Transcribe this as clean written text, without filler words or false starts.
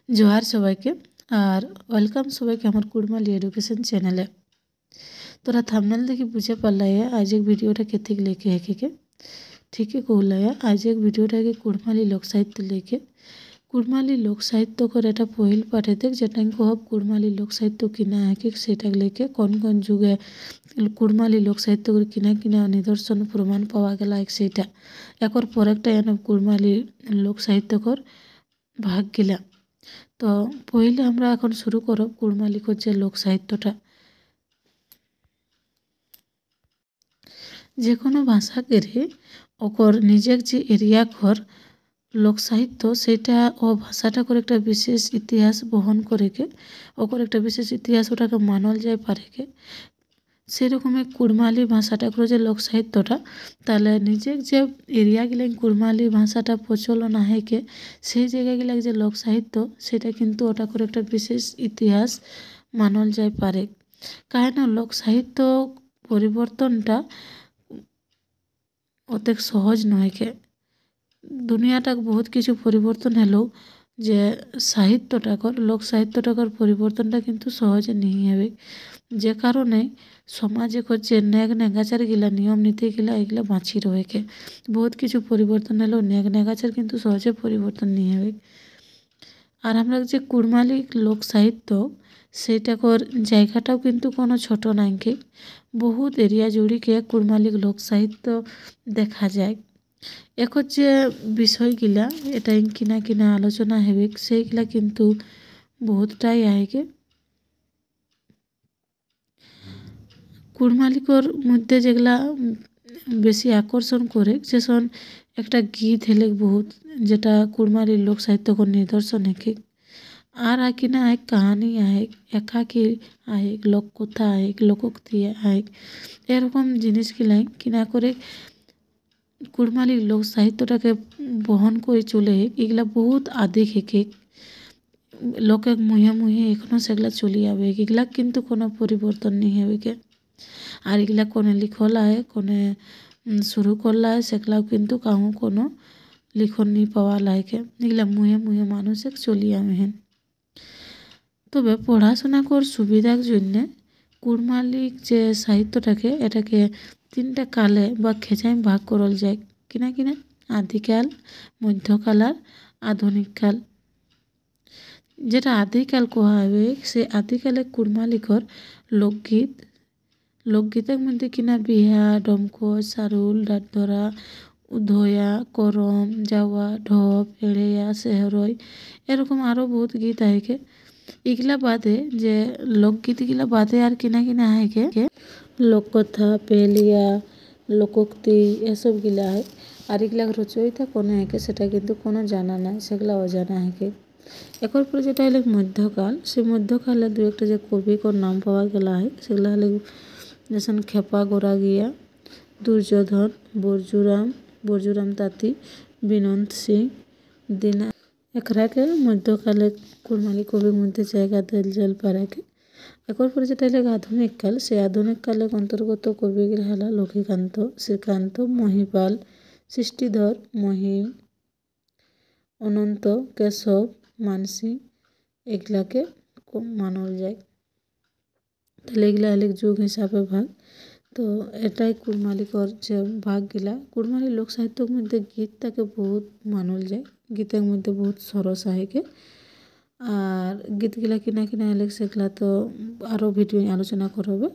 जोहार सबाइके और वेलकाम सबाइके आमार कुड़माली एडुकेशन चैनेले। तोरा थामनेल देखि बुझे पारलाया आज एक भिडियोटा केथिक लेके हेके ठीक है कहलाया आज एक भिडियोटा के कुड़माली लोक साहित्य लेके कुड़माली लोक साहित्य कर एटा पहिल पाठे देख जेटा कहब कुड़माली लोक साहित्य किना है सेटा लेके कौन कौन जुगे कुड़माली लोक साहित्य कर किना किना निदर्शन प्रमाण पावा गेला एक सेटा एकर पर एकटा एन कुड़माली लोक साहित्य कर भाग गिला। तो पहले हमरा এখন शुरू करब कुड़मालिकर जे लोक साहित्यटा। जे कोनो भाषा के ओकर निजेक जे एरिया कर लोक साहित्य सेटा ओ भाषाटा कर एक विशेष इतिहास बहन करे के ओकर एक विशेष इतिहास ओटाके मानल जाए पारे के से रकम कुड़माली भाषाटा कर जे लोक साहित्यटा ताहले निजेक जे एरिया गिलान कुड़माली भाषाटा प्रचलन आहे के সেই জায়গাগুলা যে লোক সাহিত্য সেটা কিন্তু ওটা করে একটা বিশেষ ইতিহাস মানল যায় পারে কারণ লোক সাহিত্য পরিবর্তনটা অত সহজ নয় কে দুনিয়াটা বহুত কিছু পরিবর্তন হলো যে সাহিত্যটাকর লোক সাহিত্যটাকর পরিবর্তনটা কিন্তু সহজে नहीं হবে যে কারণে সমাজে যে ন্যাগ ন্যাগাচার গিলা নিয়ম নীতি গিলা এগুলা বাঁচি রয়েছে বহুত কিছু পরিবর্তন হলো ন্যাগ ন্যাগাচার কিন্তু সহজে পরিবর্তন नहीं হবে। আর আমরা যে কুড়মালি লোক সাহিত্য সেটাকর জায়গাটাও কিন্তু কোনো ছোট নাইকে বহুত এরিয়া জুড়িকে কুড়মালি লোক সাহিত্য দেখা যায়। এখন যে বিষয়গুলা এটা কিনা কিনা আলোচনা হবে সেইগুলা কিন্তু বহুতটাই আগে কুড়মালিকর মধ্যে যেগুলা বেশি আকর্ষণ করে যেসন একটা গীত হেলে বহুত যেটা কুড়মালি লোক সাহিত্যকর নিদর্শন হেকে আর কিনা এক কাহানি আহেক একাকি আহেক লোককথা আহেক লোকোক্তি আহেক এরকম জিনিসগুলাই কিনা করে কুড়মালি লোক সাহিত্যটাকে বহন করে চলে এগুলা বহুত আদিক হেকে লোকের মুহে মুহে এখনো সেগুলা চলে যাবে এগুলা কিন্তু কোনো পরিবর্তন नहीं হবে के আর এগুলা কোনে লিখল আয় কোনে শুরু করলা আয় সেগুলাও কিন্তু কাহু কোনো লিখন নি পাওয়া লাইকে এগুলা মুহে মুহে মানুষ চলি আমেহেন। তবে পড়াশোনা কর সুবিধার জন্য কুড়মালিক যে সাহিত্যটাকে এটাকে তিনটা কালে বা খেঁচাই ভাগ করল যায় কিনা কিনা আদিকাল মধ্যকাল আর আধুনিক কাল। যেটা আদিকাল কোয়া হবে সে আদিকালে কুড়মালিকর লোকগীত লোকগীতের মধ্যে কিনা বিহা ডমক সারুল ডাটধরা উধয়া করম যাওয়া ঢপ এড়েয়া সেহরই এরকম আরও বহুত গীত আহেকে এগুলা বাদে যে লোকগীতগুলা বাদে আর কিনা কিনা আহেকে লোককথা পেলিয়া লোকোক্তি এসবগুলা হয় আর এগুলা রচয়িতা কোনো হেকে সেটা কিন্তু কোনো জানা নাই সেগুলা অজানা হেকে। এরপর পরে যেটা হলে মধ্যকাল সে মধ্যকালে দু একটা যে কবিকর নাম পাওয়া গেলা হয় সেগুলা হলে যেসন খেপা গোরা গিয়া দুর্যোধন বরজুরাম তাঁতি বিনন্ত সিং দিনা একরাকে মধ্যকালে কুড়মালি কবির মধ্যে জায়গা দিল জল পারাকে। এরপর পরে যেটা হলে আধুনিক কাল সে আধুনিক কালের অন্তর্গত কবিগুলো হলো লক্ষ্মীকান্ত শ্রীকান্ত মহিপাল সৃষ্টিধর মহিম অনন্ত কেশব মানসী এগুলাকে মানল যায়। তাহলে এগুলা হলে যুগ হিসাবে ভাগ। তো এটাই কুড়মালিকর যে ভাগগুলা কুড়মালি লোক সাহিত্যের মধ্যে গীতটাকে বহুত মানল যায় গীতের মধ্যে বহুত সরস আহেকে আর গীতগুলা কিনা কিনা হলে সেগুলা তো আরও ভিডিও আলোচনা করা হবে।